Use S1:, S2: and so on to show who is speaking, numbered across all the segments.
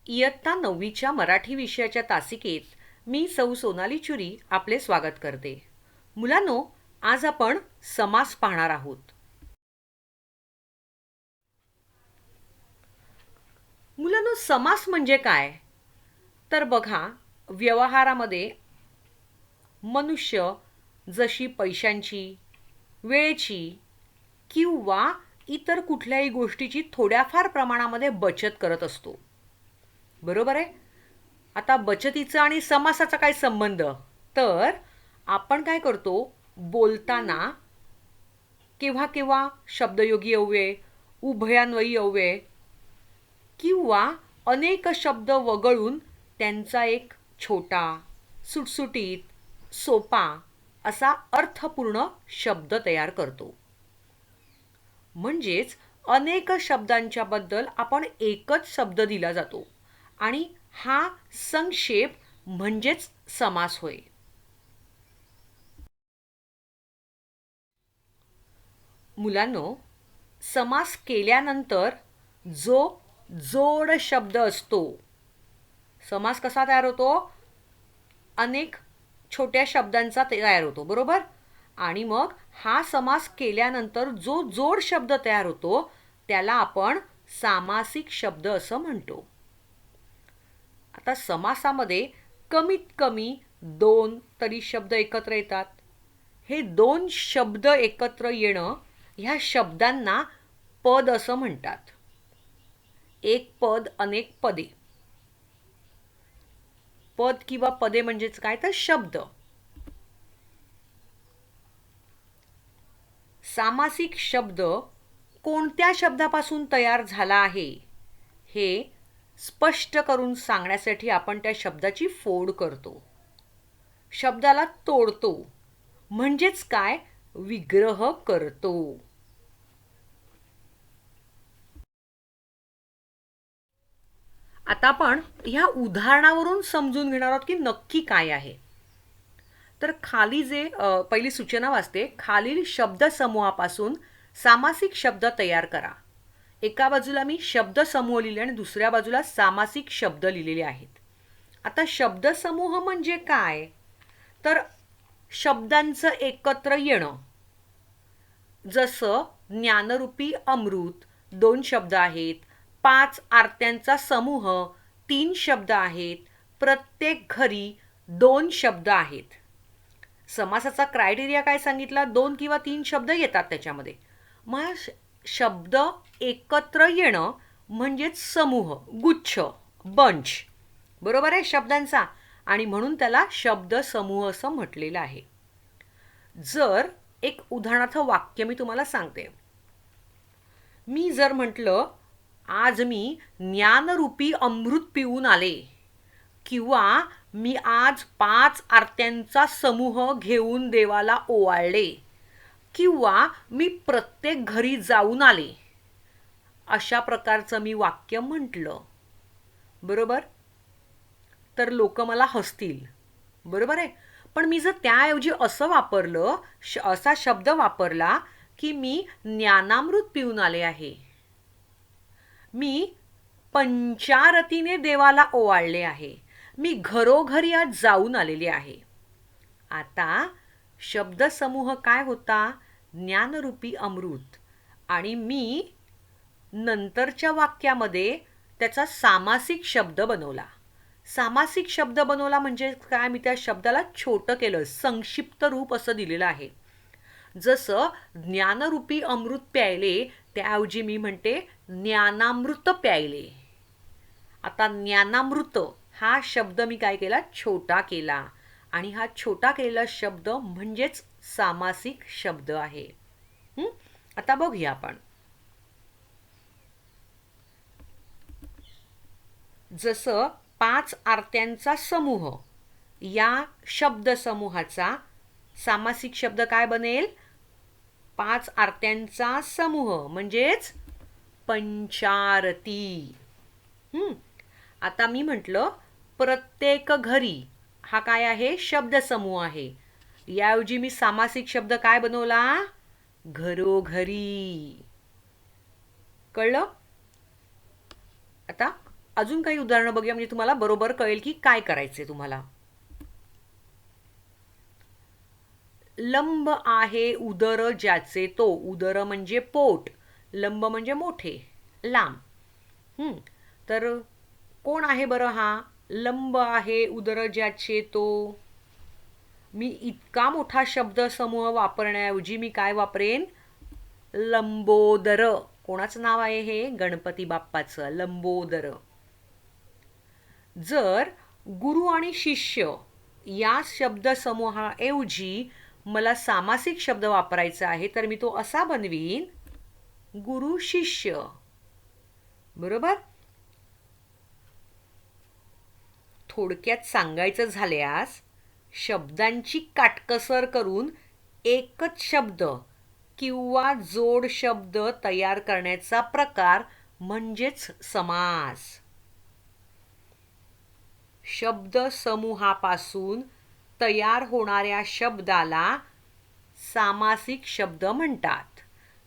S1: इयत्ता 9वीच्या मराठी विषयाच्या तासिकेत मी सौ सोनाली चुरी आपले स्वागत करते. मुलांनो, आज आपण समास पाहणार आहोत. मुलांनो, समास म्हणजे काय? तर बघा, व्यवहारामध्ये मनुष्य जशी पैशांची, वेळेची किंवा इतर कुठल्याही गोष्टीची थोड्याफार प्रमाणामध्ये बचत करत असतो. बरोबर आहे? आता बचतीचा आणि समासाचा काय संबंध? तर आपण काय करतो, बोलताना केव्हा केव्हा शब्दयोगी अव्यय, उभयान्वयी अव्यय किंवा अनेक शब्द वगळून त्यांचा एक छोटा, सुटसुटीत, सोपा असा अर्थपूर्ण शब्द तयार करतो. म्हणजेच अनेक शब्दांच्या बद्दल आपण एकच शब्द दिला जातो आणि हा संक्षेप म्हणजेच समास होय. मुलांनो, समास केल्यानंतर जो जोड शब्द असतो, समास कसा तयार होतो? अनेक छोट्या शब्दांचा तयार होतो, बरोबर? आणि मग हा समास केल्यानंतर जो जोड शब्द तयार होतो त्याला आपण सामासिक शब्द असं म्हणतो. आता समासामध्ये कमीत कमी 2 तरी शब्द एकत्र येतात. हे 2 शब्द एकत्र येणं ह्या शब्दांना पद असं म्हणतात. एक पद अनेक पदे. पद किंवा पदे म्हणजेच काय? तर शब्द. सामासिक शब्द कोणत्या शब्दापासून तयार झाला आहे हे स्पष्ट करून सांगण्यासाठी आपण त्या शब्दाची फोड करतो, शब्दाला तोडतो, म्हणजेच काय? विग्रह करतो. आता आपण ह्या उदाहरणावरून समजून घेणार आहोत की नक्की काय आहे. तर खाली जे पहिली सूचना वाचते, खालील शब्दसमूहापासून सामासिक शब्द तयार करा. एका बाजूला मी शब्दसमूह लिहिले आणि दुसऱ्या बाजूला सामासिक शब्द लिहिलेले आहेत. आता शब्दसमूह म्हणजे काय? तर शब्दांचं एकत्र येणं. जसं ज्ञानरूपी अमृत 2 शब्द आहेत, 5 आरत्यांचा समूह 3 शब्द आहेत, प्रत्येक घरी 2 शब्द आहेत. समासाचा क्रायटेरिया काय सांगितला? 2 किंवा 3 शब्द येतात त्याच्यामध्ये. मग शब्द एकत्र येणं म्हणजेच समूह, गुच्छ, बंच, बरोबर आहे शब्दांचा, आणि म्हणून त्याला शब्द समूह असं म्हटलेलं आहे. जर एक उदाहरणार्थ वाक्य मी तुम्हाला सांगते. मी जर म्हटलं, आज मी ज्ञानरूपी अमृत पिऊन आले, किंवा मी आज 5 आरत्यांचा समूह घेऊन देवाला ओवाळले, किंवा मी प्रत्येक घरी जाऊन आले, अशा प्रकारचं मी वाक्य म्हटलं, बरोबर? तर लोक मला हसतील, बरोबर आहे? पण मी जर त्याऐवजी असं वापरलं, असा शब्द वापरला की मी ज्ञानामृत पिऊन आले आहे, मी पंचारतीने देवाला ओवाळले आहे, मी घरोघरी आज जाऊन आलेले आहे. आता शब्दसमूह काय होता? ज्ञानरूपी अमृत. आणि मी नंतरच्या वाक्यामध्ये त्याचा सामासिक शब्द बनवला. सामासिक शब्द बनवला म्हणजे काय? मी त्या शब्दाला छोटं केलं, संक्षिप्त रूप असं दिलेलं आहे. जसं ज्ञानरूपी अमृत प्यायले त्याऐवजी मी म्हणते ज्ञानामृत प्यायले. आता ज्ञानामृत हा शब्द मी काय केला? छोटा केला, आणि हा छोटा केलेला शब्द म्हणजेच सामासिक शब्द आहे. आता बघूया आपण. जसं 5 आरत्यांचा समूह, या शब्दसमूहाचा सामासिक शब्द काय बनेल? 5 आरत्यांचा समूह म्हणजेच पंचारती. आता मी म्हटलं प्रत्येक घरी, हा काय आहे? शब्दसमूह आहे. याऐवजी मी सामासिक शब्द काय बनवला? घरोघरी. कळलं? आता अजून काही उदाहरणं बघूया म्हणजे तुम्हाला बरोबर कळेल की काय करायचे तुम्हाला. लंब आहे उदर ज्याचे तो. उदर म्हणजे पोट, लंब म्हणजे मोठे, लांब. तर कोण आहे बरं हा? लंब आहे उदर ज्याचे तो. मी इतका मोठा शब्दसमूह वापरण्याऐवजी मी काय वापरेन? लंबोदर. कोणाचं नाव आहे हे? गणपती बाप्पाचं. लंबोदर. जर गुरु आणि शिष्य या शब्दसमूहाऐवजी मला सामासिक शब्द वापरायचा आहे तर मी तो असा बनवीन, गुरु शिष्य. बरोबर? थोडक्यात सांगायचं झाल्यास शब्दांची काटकसर करून एकच शब्द किंवा जोड शब्द तयार करण्याचा प्रकार म्हणजेच समास. शब्दसमूहापासून तयार होणाऱ्या शब्दाला सामासिक शब्द म्हणतात.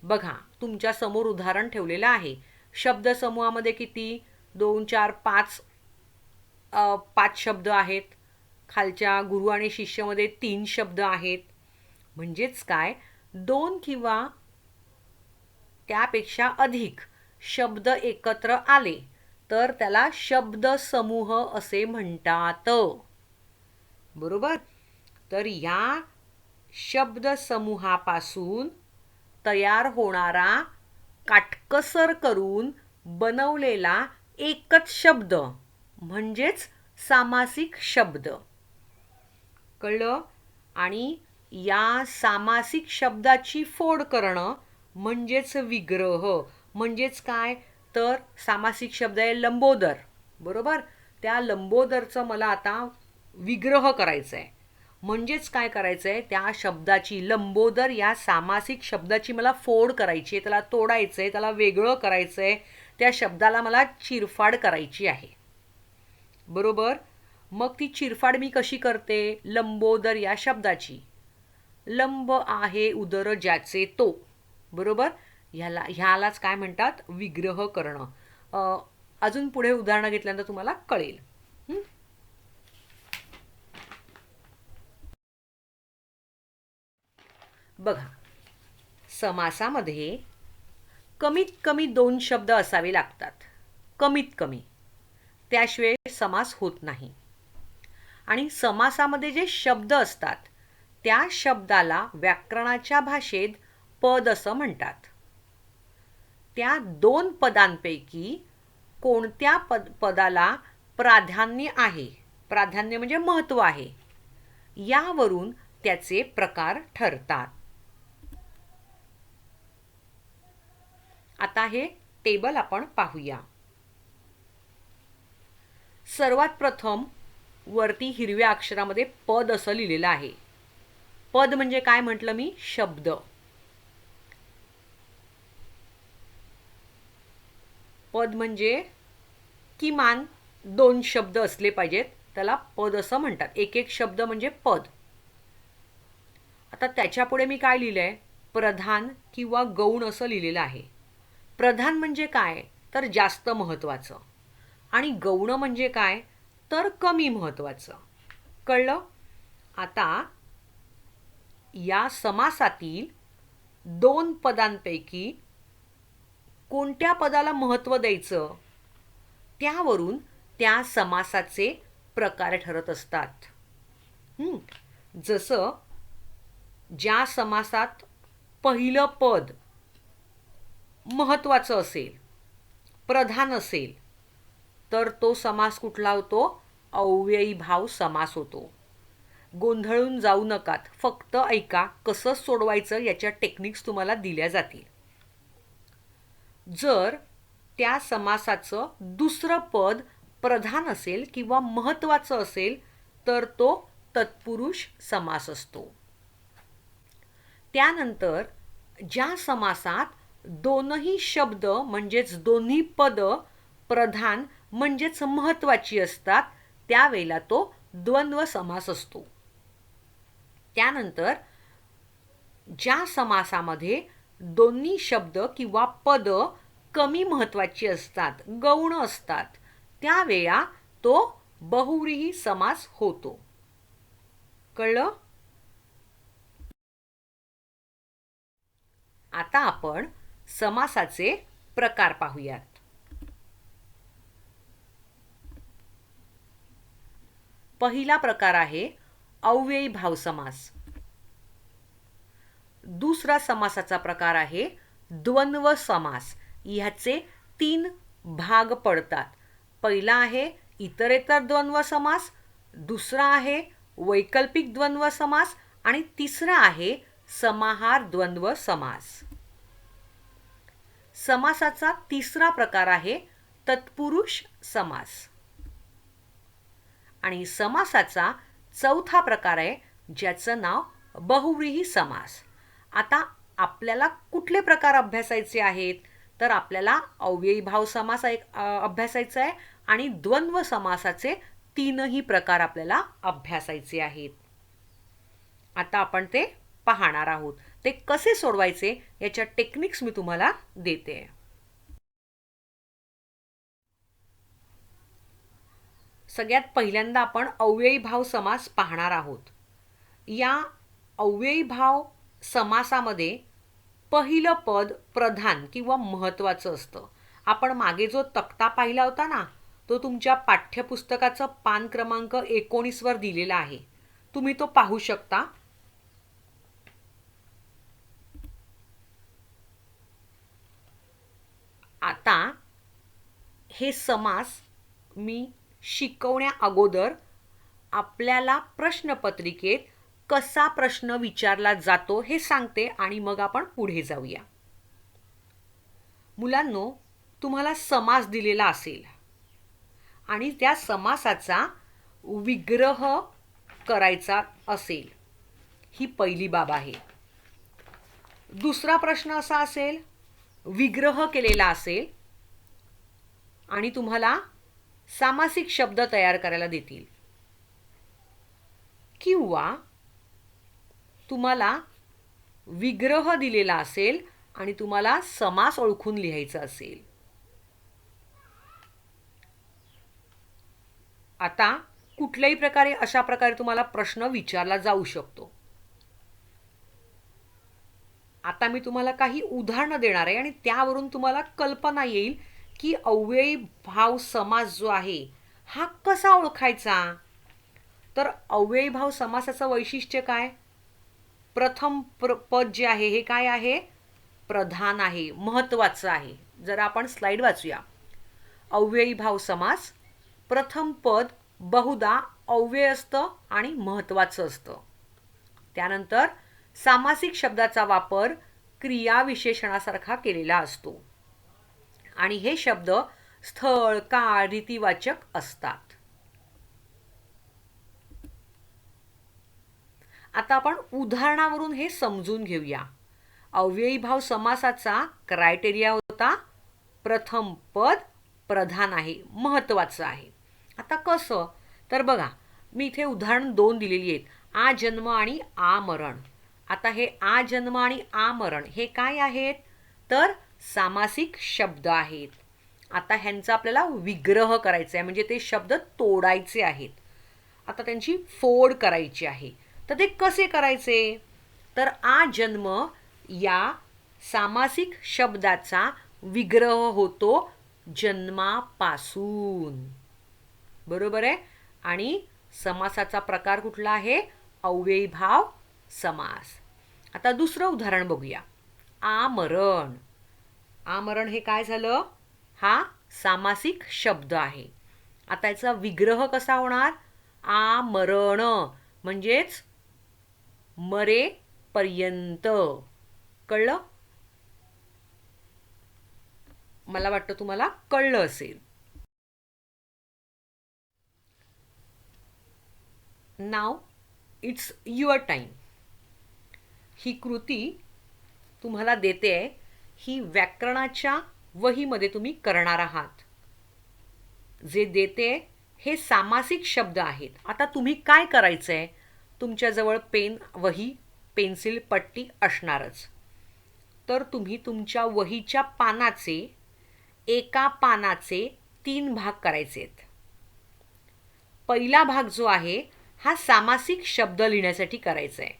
S1: बघा, तुमच्या समोर उदाहरण ठेवलेलं आहे. शब्दसमूहामध्ये किती? 2, 4, 5 शब्द आहेत. खालच्या गुरु आणि शिष्यमध्ये 3 शब्द आहेत. म्हणजेच काय? 2 किंवा त्यापेक्षा अधिक शब्द एकत्र आले तर त्याला शब्दसमूह असे म्हणतात. बरोबर? तर या शब्दसमूहापासून तयार होणारा काटकसर करून बनवलेला एकच शब्द म्हणजेच सामासिक शब्द. कळलं? आणि या सामासिक शब्दाची फोड करणं म्हणजेच विग्रह. म्हणजेच काय? तर सामासिक शब्द आहे लंबोदर. बरोबर? त्या लंबोदरचं मला आता विग्रह करायचं आहे. म्हणजेच काय करायचं आहे? त्या शब्दाची, लंबोदर या सामासिक शब्दाची मला फोड करायची आहे, त्याला तोडायचं आहे, त्याला वेगळं करायचं आहे. त्या शब्दाला मला चिरफाड करायची आहे. बरोबर? मग ती चिरफाड मी कशी करते? लंबोदर या शब्दाची. लंब आहे उदर ज्याचे तो. बरोबर? ह्यालाच काय म्हणतात? विग्रह करणं. अजून पुढे उदाहरणं घेतल्यानंतर तुम्हाला कळेल. बघा, समासामध्ये कमीत कमी 2 शब्द असावे लागतात. कमीत कमी. त्याशिवाय समास होत नाही. आणि समासामध्ये जे शब्द असतात त्या शब्दाला व्याकरणाच्या भाषेत पद असं म्हणतात. त्या 2 पदांपैकी कोणत्या पदाला प्राधान्य आहे, प्राधान्य म्हणजे महत्त्व आहे, यावरून त्याचे प्रकार ठरतात. आता हे टेबल आपण पाहूया. सर्वात प्रथम वरती हिरव्या अक्षरामध्ये पद असं लिहिलेलं आहे. पद म्हणजे काय म्हटलं मी? शब्द. पद म्हणजे किमान 2 शब्द असले पाहिजेत, त्याला पद असं म्हणतात. एक एक शब्द म्हणजे पद. आता त्याच्यापुढे मी काय लिहिलंय? प्रधान किंवा गौण असं लिहिलेलं आहे. प्रधान म्हणजे काय? तर जास्त महत्त्वाचं. आणि गौण म्हणजे काय? तर कमी महत्त्वाचं. कळलं? आता या समासातील 2 पदांपैकी कोणत्या पदाला महत्त्व द्यायचं त्यावरून त्या समासाचे प्रकार ठरत असतात. जसं ज्या समासात पहिलं पद महत्त्वाचं असेल, प्रधान असेल, तर तो समास कुठला होतो? अव्ययी भाव समास होतो. गोंधळून जाऊ नकात, फक्त ऐका, कसं सोडवायचं याच्या टेक्निक्स तुम्हाला दिल्या जातील. जर त्या समासाचं दुसरं पद प्रधान असेल किंवा महत्त्वाचं असेल तर तो तत्पुरुष समास असतो. त्यानंतर ज्या समासात दोनही शब्द म्हणजेच दोन्ही पद प्रधान म्हणजेच महत्त्वाची असतात त्यावेळेला तो द्वंद्व समास असतो. त्यानंतर ज्या समासामध्ये दोन्ही शब्द किंवा पद कमी महत्त्वाची असतात, गौण असतात, त्यावेळा तो बहुव्रीही समास होतो. कळलं? आता आपण समासाचे प्रकार पाहूयात. पहिला प्रकार आहे अव्ययी भाव समास. दुसरा समासाचा प्रकार आहे द्वंद्व समास. ह्याचे 3 भाग पडतात. पहिला आहे इतरेतर द्वंद्व समास, दुसरा आहे वैकल्पिक द्वंद्व समास आणि तिसरा आहे समाहार द्वंद्व समास. समासाचा तिसरा प्रकार आहे तत्पुरुष समास. आणि समासाचा चौथा प्रकार आहे ज्याचं नाव बहुव्रीही समास. आता आपल्याला कुठले प्रकार अभ्यासायचे आहेत? तर आपल्याला अव्ययी भाव समास अभ्यासायचा आहे आणि द्वंद्व समासाचे 3ही प्रकार आपल्याला अभ्यासायचे आहेत. आता आपण ते पाहणार आहोत. ते कसे सोडवायचे याच्या टेक्निक्स मी तुम्हाला देते. सगळ्यात पहिल्यांदा आपण अव्ययी भाव समास पाहणार आहोत. या अव्ययी भाव समासामध्ये पहिलं पद प्रधान किंवा महत्त्वाचं असतं. आपण मागे जो तक्ता पाहिला होता ना, तो तुमच्या पाठ्यपुस्तकाचं पान क्रमांक 19 वर दिलेला आहे. तुम्ही तो पाहू शकता. आता हे समास मी शिकवण्या अगोदर आपल्याला प्रश्नपत्रिकेत कसा प्रश्न विचारला जातो हे सांगते आणि मग आपण पुढे जाऊया. मुलांनो, तुम्हाला समास दिलेला असेल आणि त्या समासाचा विग्रह करायचा असेल, ही पहिली बाब आहे. दुसरा प्रश्न असा असेल, विग्रह केलेला असेल आणि तुम्हाला सामासिक शब्द तयार करायला देतील, किंवा तुम्हाला विग्रह दिलेला असेल आणि तुम्हाला समास ओळखून लिहायचा असेल. आता कुठल्याही प्रकारे अशा प्रकारे तुम्हाला प्रश्न विचारला जाऊ शकतो. आता मी तुम्हाला काही उदाहरणं देणार आहे आणि त्यावरून तुम्हाला कल्पना येईल की अव्ययी भाव समास जो आहे हा कसा ओळखायचा. तर अव्ययी भाव समासाचं वैशिष्ट्य काय? प्रथम पद जे आहे हे काय आहे? प्रधान आहे, महत्त्वाचं आहे. जरा आपण स्लाइड वाचूया. अव्ययी भाव समास, प्रथम पद बहुधा अव्यय असतं आणि महत्त्वाचं असतं. त्यानंतर सामासिक शब्दाचा वापर क्रिया विशेषणासारखा केलेला असतो आणि हे शब्द स्थळ, काळ, रीतिवाचक असतात. आता आपण उदाहरणावरून हे समजून घेऊया. अव्ययी भाव समासाचा क्रायटेरिया होता प्रथम पद प्रधान आहे, महत्त्वाचं आहे. आता कसं? तर बघा, मी इथे उदाहरण 2 दिलेली आहेत, आ जन्म आणि आ मरण. आता हे आ जन्म आणि आ मरण हे काय आहेत? तर सामासिक शब्द आहेत. आता ह्यांचा आपल्याला विग्रह करायचा आहे, म्हणजे ते शब्द तोडायचे आहेत. आता त्यांची फोड करायची आहे. तर ते कसे करायचे? तर आ जन्म या सामासिक शब्दाचा विग्रह होतो जन्मापासून. बरोबर आहे? आणि समासाचा प्रकार कुठला आहे? अव्ययी भाव समास. आता दुसरं उदाहरण बघूया. आमरण. आमरण हे काय झालं? हा सामासिक शब्द आहे. आता याचा विग्रह कसा होणार? आमरण म्हणजेच मरेपर्यंत. कळलं? मला वाटतं तुम्हाला कळलं असेल. नाव इट्स युअर टाइम. ही कृती तुम्हाला देते, ही व्याकरणाच्या वहीमध्ये तुम्ही करणार आहात. जे देते हे सामासिक शब्द आहेत. आता तुम्ही काय करायचं आहे? तुमच्याजवळ पेन, वही, पेन्सिल, पट्टी असणारच. तर तुम्ही तुमच्या वहीच्या पानाचे एका पानाचे 3 भाग करायचे आहेत. पहिला भाग जो आहे हा सामासिक शब्द लिहिण्यासाठी करायचा आहे,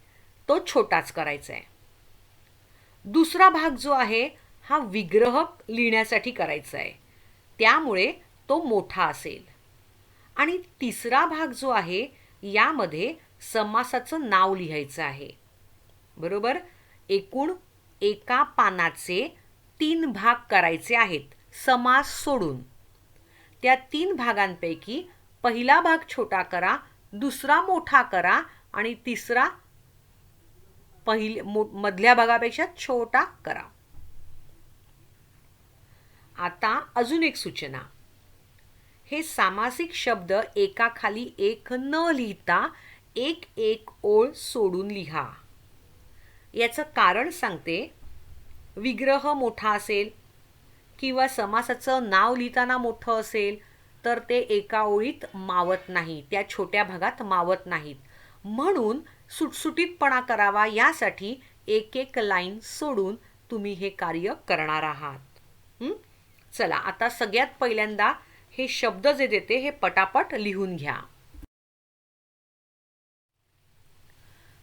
S1: तो छोटाच करायचा आहे. दुसरा भाग जो आहे हा विग्रह लिहिण्यासाठी करायचा आहे, त्यामुळे तो मोठा असेल. आणि तिसरा भाग जो आहे यामध्ये समासाचं नाव लिहायचं आहे. बरोबर. एकूण एका पानाचे 3 भाग करायचे आहेत समास सोडून. त्या 3 भागांपैकी पहिला भाग छोटा करा, दुसरा मोठा करा आणि तिसरा मधल्या भागापेक्षा छोटा करा. आता अजून एक सूचना. हे सामासिक शब्द एकाखाली एक न लिहिता एक एक ओळ सोडून लिहा. याचं कारण सांगते. विग्रह मोठा असेल किंवा समासाचं नाव लिहिताना मोठं असेल तर ते एका ओळीत मावत नाही, त्या छोट्या भागात मावत नाहीत. म्हणून सुटसुटीतपणा करावा यासाठी एक एक लाईन सोडून तुम्ही हे कार्य करणार आहात. चला आता सगळ्यात पहिल्यांदा हे शब्द जे देते हे पटापट लिहून घ्या.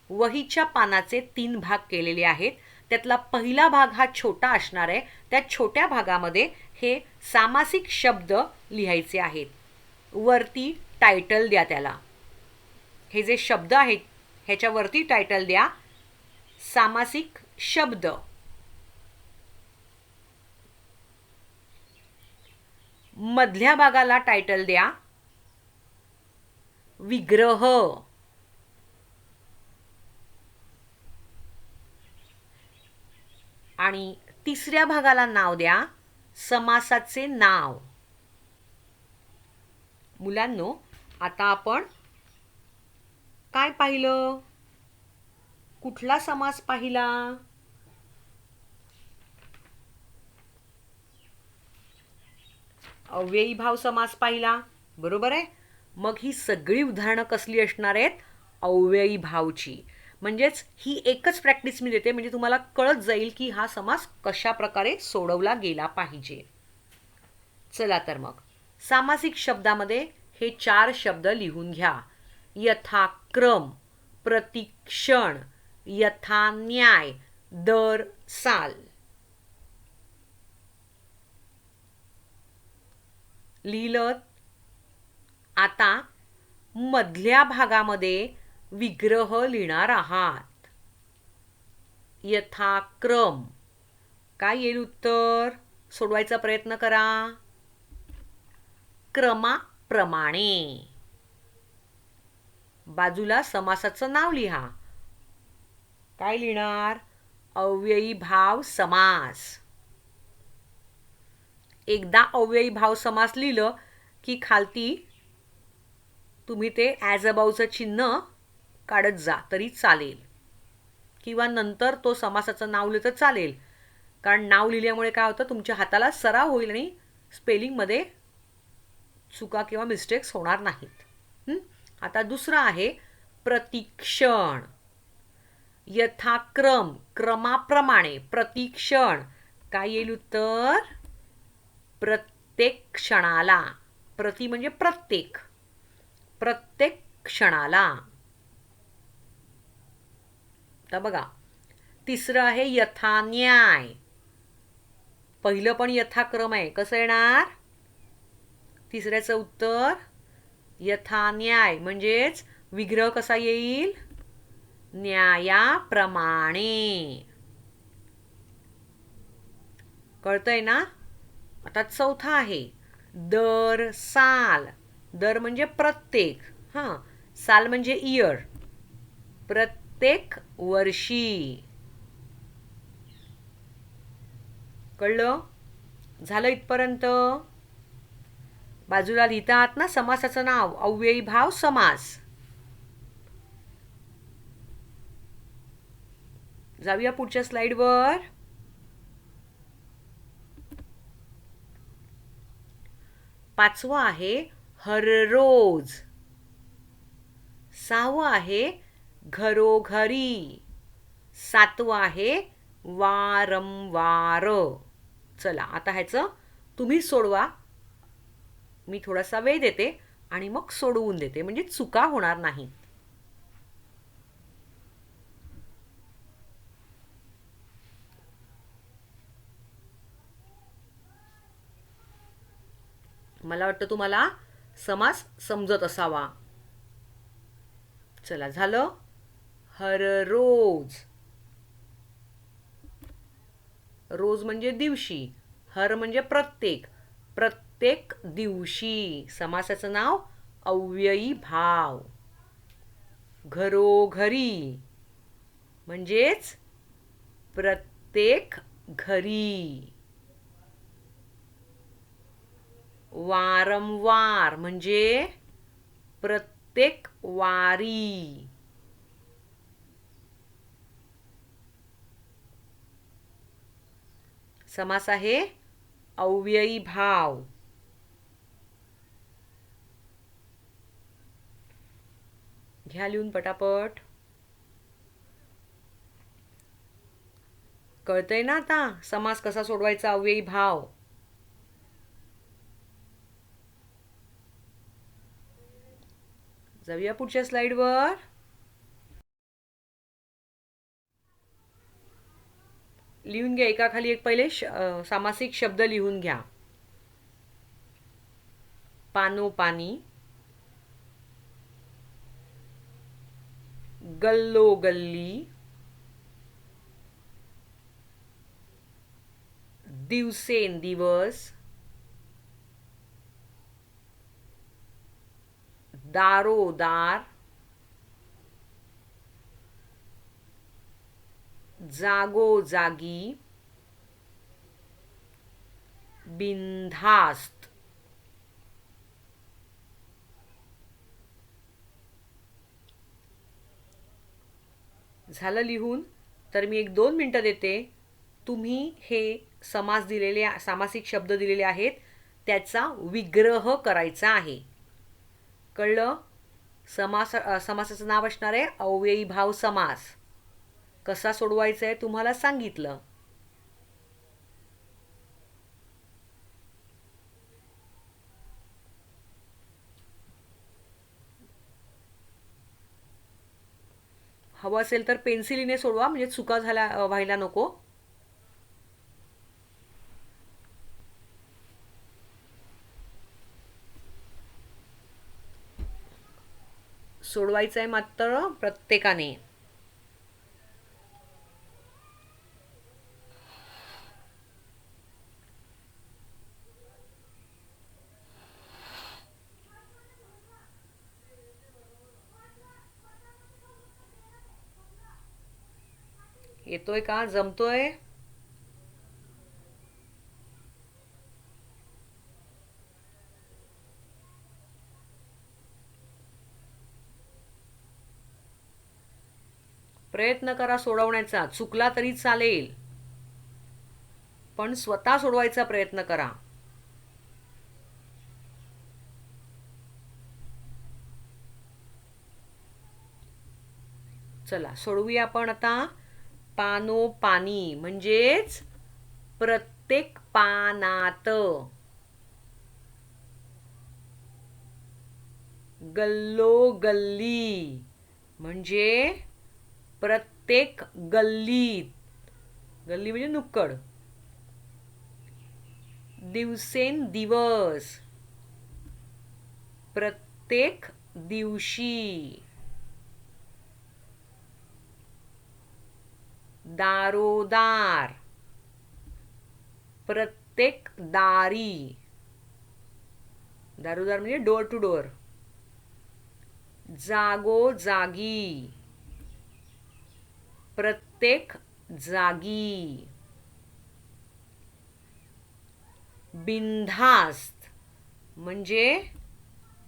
S1: वहीच्या पानाचे 3 भाग केलेले आहेत. त्यातला पहिला भाग हा छोटा असणार आहे. त्या छोट्या भागामध्ये हे सामासिक शब्द लिहायचे आहेत. वरती टायटल द्या त्याला. हे जे शब्द आहेत ह्याच्यावरती टायटल द्या सामासिक शब्द. मधल्या भागाला टायटल द्या विग्रह. आणि तिसऱ्या भागाला नाव द्या समासाचे नाव. मुलांनो, आता आपण काय पाहिलं? कुठला समास पाहिला? अव्ययी भाव समास पाहिला. बरोबर आहे. मग ही सगळी उदाहरणं कसली असणार आहेत? अव्ययी भावची. म्हणजेच ही एकच प्रॅक्टिस मी देते म्हणजे तुम्हाला कळत जाईल की हा समास कशा प्रकारे सोडवला गेला पाहिजे. चला तर मग सामासिक शब्दामध्ये हे 4 शब्द लिहून घ्या. यथाक्रम, प्रतिक्षण, यथान्याय, दर साल. लिहिलं. आता मधल्या भागामध्ये विग्रह लिहिणार आहात. यथाक्रम. काय येईल उत्तर? सोडवायचा प्रयत्न करा. क्रमाप्रमाणे. बाजूला समासाचं नाव लिहा. काय लिहिणार? अव्ययी भाव समास. एकदा अव्ययी भाव समास लिहिलं की खालती तुम्ही ते ॲज अबाउचं चिन्ह काढत जा तरी चालेल, किंवा नंतर तो समासाचं नाव लिहिलं तर चालेल. कारण नाव लिहिल्यामुळे काय होतं, तुमच्या हाताला सराव होईल आणि स्पेलिंगमध्ये चुका किंवा मिस्टेक्स होणार नाहीत. आता दुसरा आहे प्रतिक्षण. यथाक्रम, क्रमाप्रमाणे. प्रतिक्षण. काय येईल उत्तर? प्रत्येक क्षणाला. प्रति म्हणजे प्रत्येक. प्रत्येक क्षणाला. आता बघा तिसरं आहे यथान्याय. पहिलं पण यथाक्रम आहे, कसं येणार? तिसऱ्याचं उत्तर यथान्याय. म्हणजेच विग्रह कसा येईल? न्यायाप्रमाणे. कळतंय ना? आता चौथा आहे दर साल. दर म्हणजे प्रत्येक. साल म्हणजे इयर. प्रत्येक वर्षी. कळलं? झालं इथपर्यंत? बाजूला लिहिता आहात ना समासाचं नाव, अव्ययी भाव समास. जाऊया पुढच्या स्लाइडवर. पाचवा आहे हररोज. सहावं आहे घरोघरी. सातवं आहे वारंवार. चला आता ह्याचं तुम्ही सोडवा. मी थोडासा वेळ देते आणि मग सोडवून देते, म्हणजे चुका होणार नाही. मला वाटतं तुम्हाला समास समजत असावा. चला, झालं. हररोज. रोज म्हणजे दिवशी. हर म्हणजे प्रत्येक. प्रत्येक दिवशी. समासाचं नाव अव्ययी भाव. घरोघरी म्हणजेच प्रत्येक घरी. वारंवार म्हणजे प्रत्येक वारी. समास आहे अव्ययी भाव. घ्या लिहून पटापट. कळतंय ना आता समास कसा सोडवायचा, अव्ययी भाव. जाऊया पुढच्या स्लाइडवर. लिहून घ्या, एकाखाली एक पहिले सामासिक शब्द लिहून घ्या. पानोपानी, गल्लोगल्ली, दिवसेंदिवस, दारोदार, जागोजागी, बिनधास्त. झालं लिहून? तर मी 1-2 मिनटं देते. तुम्ही हे सामासिक शब्द दिलेले आहेत त्याचा विग्रह करायचा आहे. कळलं? समासाचं नाव असणार आहे अव्ययी भाव समास. कसा सोडवायचा आहे तुम्हाला सांगितलं. हवं असेल तर पेन्सिलीने सोडवा, म्हणजे चुका व्हायला नको. सोडवायचं आहे मात्र प्रत्येकाने. येतोय का? जमतोय? प्रयत्न करा सोडवण्याचा. चुकला तरी चालेल, पण स्वतः सोडवायचा प्रयत्न करा. चला सोडवूया आपण आता. पानोपानी म्हणजेच प्रत्येक पानात. गल्लोगल्ली म्हणजे प्रत्येक गल्लीत. गल्ली म्हणजे नुक्कड. दिवसेंदिवस प्रत्येक दिवशी. दारोदार प्रत्येक दारी. दारोदार म्हणजे डोअर टू डोअर. जागोजागी प्रत्येक जागी. बिनधास्त म्हणजे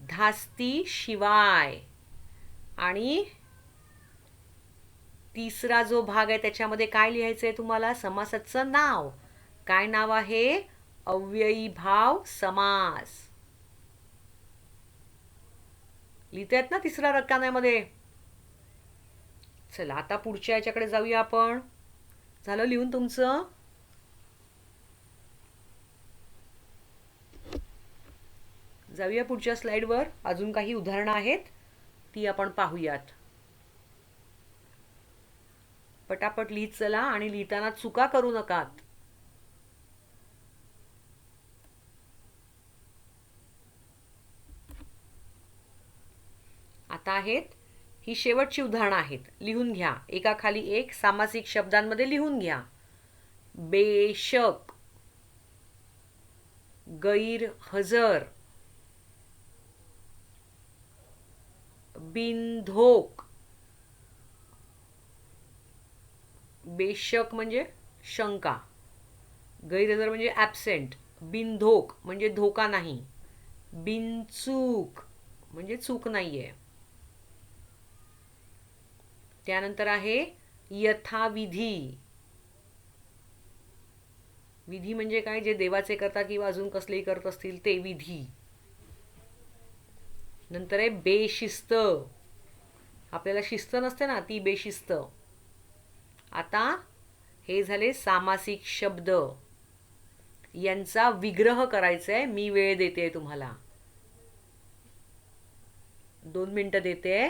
S1: धास्ती शिवाय. आणि तिसरा जो भाग आहे त्याच्यामध्ये काय लिहायचं आहे तुम्हाला? समासाचं नाव. काय नाव आहे? अव्ययी भाव समास. लिहितायत ना तिसऱ्या रकान्यामध्ये? चला आता पुढच्या याच्याकडे जाऊया आपण. झालं लिहून तुमचं? जाऊया पुढच्या स्लाइडवर. अजून काही उदाहरणं आहेत, ती आपण पाहूयात. पटापट लिहित चला आणि लिहिताना चुका करू नकात. आता आहेत ही शेवटची उदाहरणं आहेत. लिहून घ्या, एकाखाली एक सामासिक शब्दांमध्ये लिहून घ्या. बेशक, गैरहजर, बिनधोक. बेशक म्हणजे शंका, गैरहजर म्हणजे ॲबसेंट, बिनधोक म्हणजे धोका नाही, बिनचूक म्हणजे चूक नाहीये. त्यानंतर आहे यथाविधी. विधी म्हणजे काय? जे देवाचे करतात किंवा अजून कसलेही करत असतील ते विधी. नंतर आहे बेशिस्त. आपल्याला शिस्त नसते ना, ती बेशिस्त. आता हे झाले सामासिक शब्द. यांचा विग्रह करायचा आहे. मी वेळ देते तुम्हाला, 2 मिनिटं देते.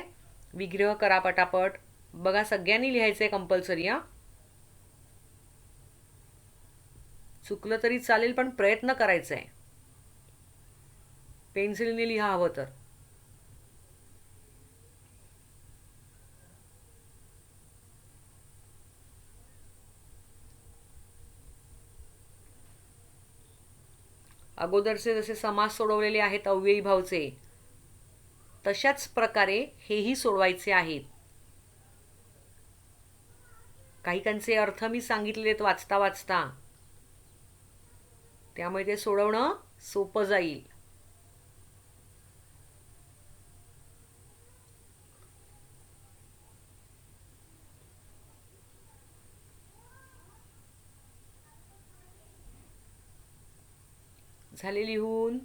S1: विग्रह करा पटापट. बघा, सगळ्यांनी लिहायचंय कंपल्सरी. चुकलं तरी चालेल, पण प्रयत्न करायचा आहे. पेन्सिलने लिहा हवं तर. अगोदरचे जसे समास सोडवलेले आहेत अव्ययी भावचे, तशाच प्रकारे हेही सोडवायचे आहेत. काही कांचे अर्थ मी सांगितलेले आहेत वाचता वाचता, त्यामुळे ते सोडवणं सोपं जाईल. झाले लिहून?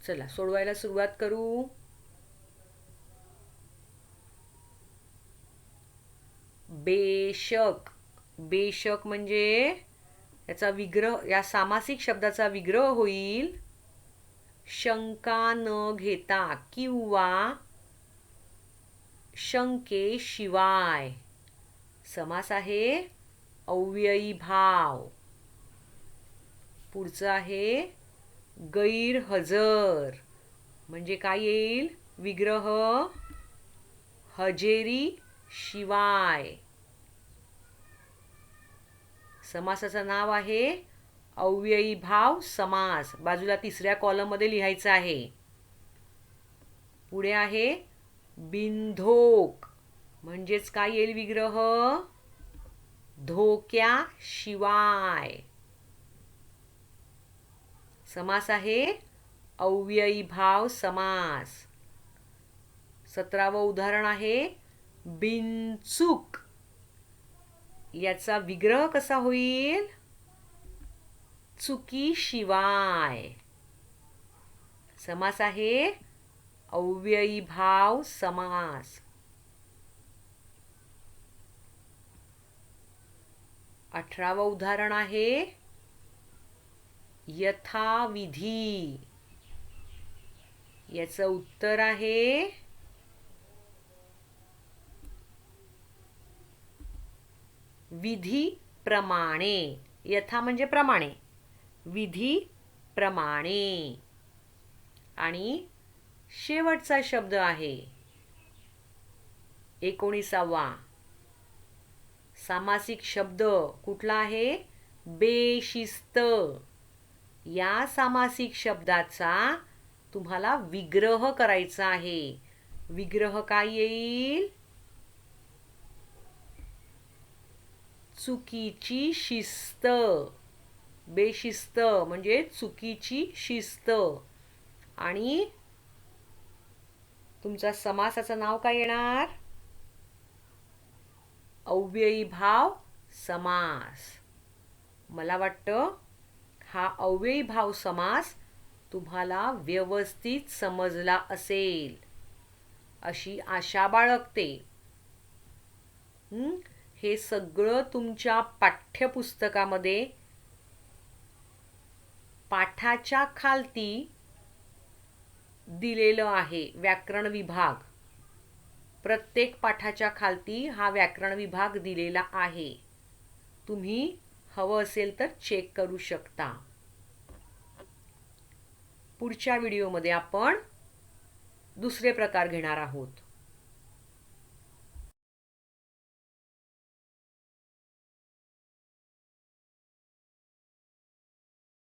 S1: चला सोडवायला सुरुवात करू. बेशक. बेशक म्हणजे याचा विग्रह, या सामासिक शब्दाचा विग्रह होईल शंका न घेता किंवा शंकेशिवाय. समास आहे अव्ययी भाव. पुढचं आहे गैरहजर. म्हणजे काय येईल? विग्रह हजेरी शिवाय. समासाचं नाव आहे अव्ययी भाव समास. बाजूला 3ऱ्या कॉलममध्ये लिहायचं आहे. पुढे आहे बिनधोक. म्हणजेच काय येईल विग्रह? धोक्याशिवाय. समास आहे अव्ययी भाव समास. 17वं उदाहरण आहे बिनचूक. याचा विग्रह कसा होईल? चुकीशिवाय. समास आहे अव्ययी भाव समास. 18वं उदाहरण आहे यथाविधी. याचं उत्तर आहे विधी प्रमाणे. यथा म्हणजे प्रमाणे, विधी प्रमाणे. आणि शेवटचा शब्द आहे 19वा सामासिक शब्द कुठला आहे? बेशिस्त. या सामासिक शब्दाचा तुम्हाला विग्रह करायचा आहे. विग्रह काय येईल? चुकीची शिस्त. बेशिस्त म्हणजे चुकीची शिस्त. आणि तुमच्या समासाचं नाव काय येणार? अव्ययी भाव समास. मला वाटतं हा अव्ययी भाव समास तुम्हाला व्यवस्थित समजला असेल अशी आशा बाळगते. हं? हे सगळं तुमच्या पाठ्यपुस्तकामध्ये पाठाच्या खालती दिलेलं आहे. व्याकरण विभाग, प्रत्येक पाठाच्या खालती हा व्याकरण विभाग दिलेला आहे. तुम्ही हवं असेल तर चेक करू शकता. पुढच्या व्हिडिओमध्ये आपण दुसरे प्रकार घेणार आहोत.